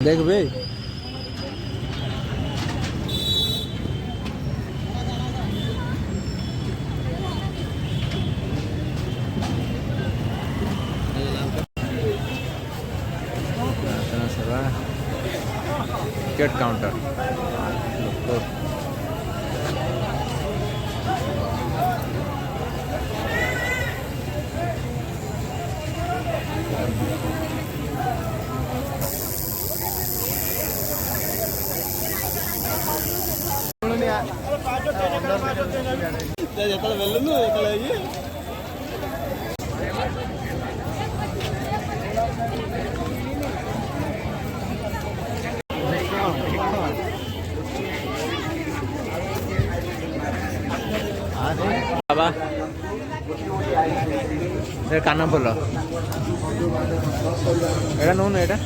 देख बे ticket counter बाबा काना बोल एटा नौ ना एटा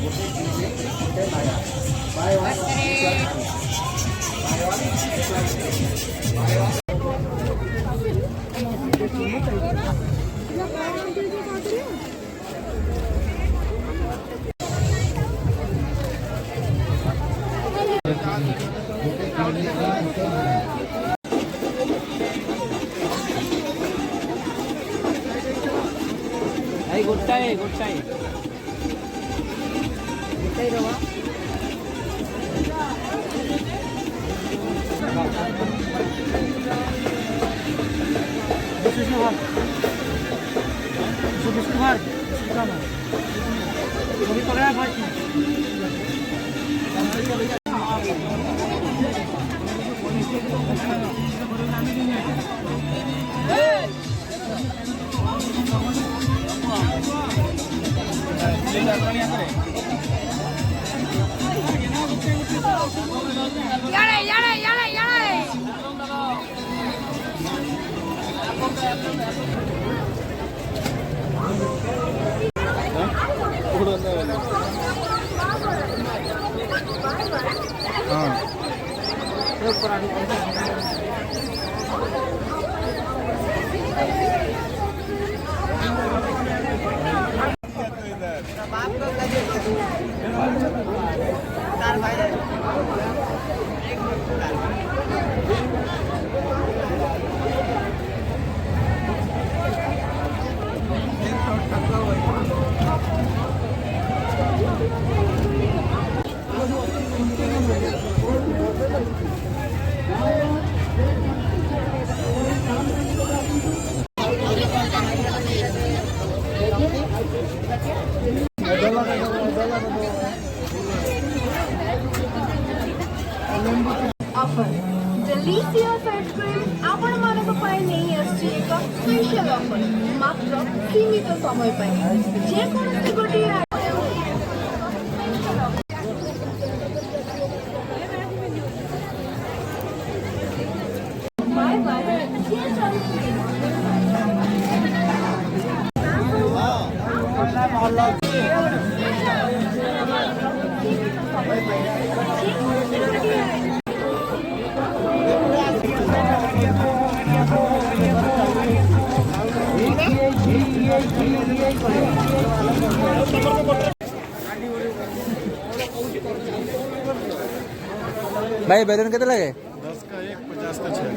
गोटाए गोटाए गोटाए रवा ऑफर डिलीशियस आइसक्रीम आपण मानक पाए नहीं आछि एक स्पेशल ऑफर मात्र सीमित समय पाए जे कोनसे गोटी बाय बाय भाई बैलन कितने लगे 10 का 1 50 का 6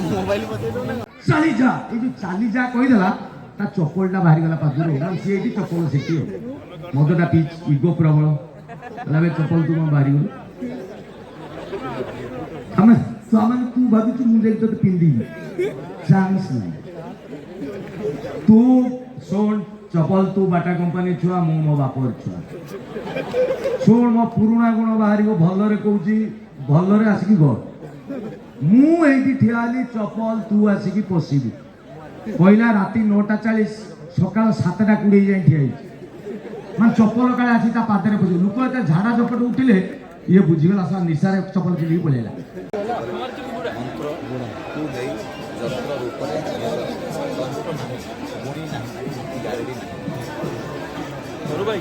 मोबाइल चाली जा ये जो चाली जा कही देला ता चप्पलटा बाहरी गला पादुरो ना से एटी चप्पल सेटी मदटा पिच इगो प्रबल लावे चप्पल तू बाहरी गलो हम तो हम तू भाबी तू मुझे तो पिंदी चांस नहीं तू सोन चप्पल तू बाटा कंपनी छुआ मो मो बापर छुआ सोन मो पुराना गुण बाहरी को भलरे कहूची भलरे आसिकी गो मु एठी ठियाली चप्पल तू आसिकी पसिबी पहिला राती 9:40 सकाळ 7:20 जाई ठियाई मान चप्पल काळे आसी ता पादरे पसि लोक एते झाडा झपट उठिले ये बुझिगला सा निसारे चप्पल किली पळेला मंत्र गुण तू देई जत्र रूपरे तंत्र नाही गुणी नाही गारडी नाही बरोबर भाई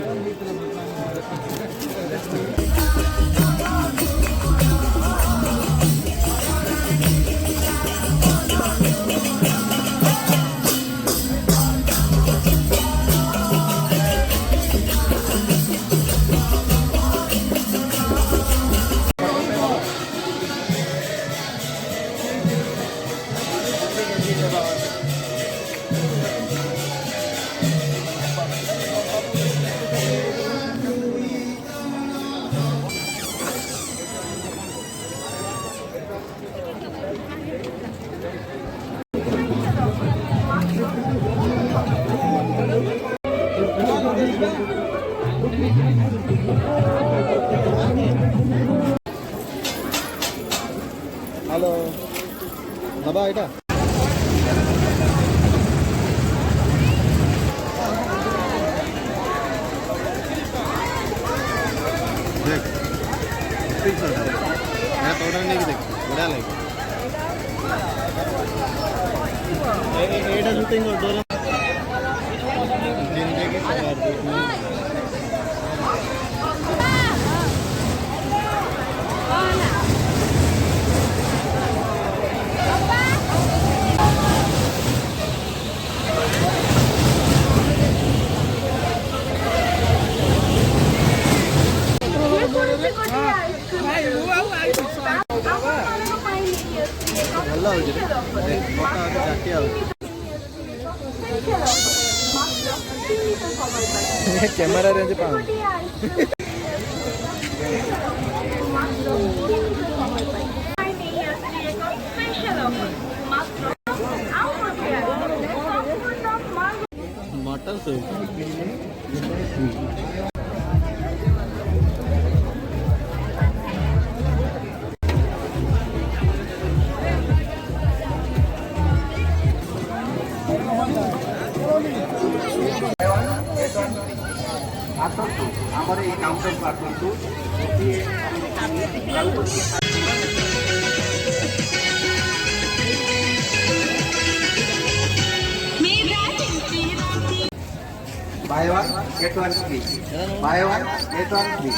হ্যালো বাবা এটা দেখ ঠিক আছে হ্যাঁ তোরা নিয়ে দেখ বড়া লাগে এটা জুতে ডোরে জিंदगी सवार ଭଲ ହଉଛି ଜାତୀୟ ହଉଛି କ୍ୟାମେରା ରେଞ୍ଜ ପାଉନି। मटर सूप ଆମର ଏଇ କାଉଣ୍ଟରକୁ ଆସନ୍ତୁ। Buy one, get one free. Buy one, get one free.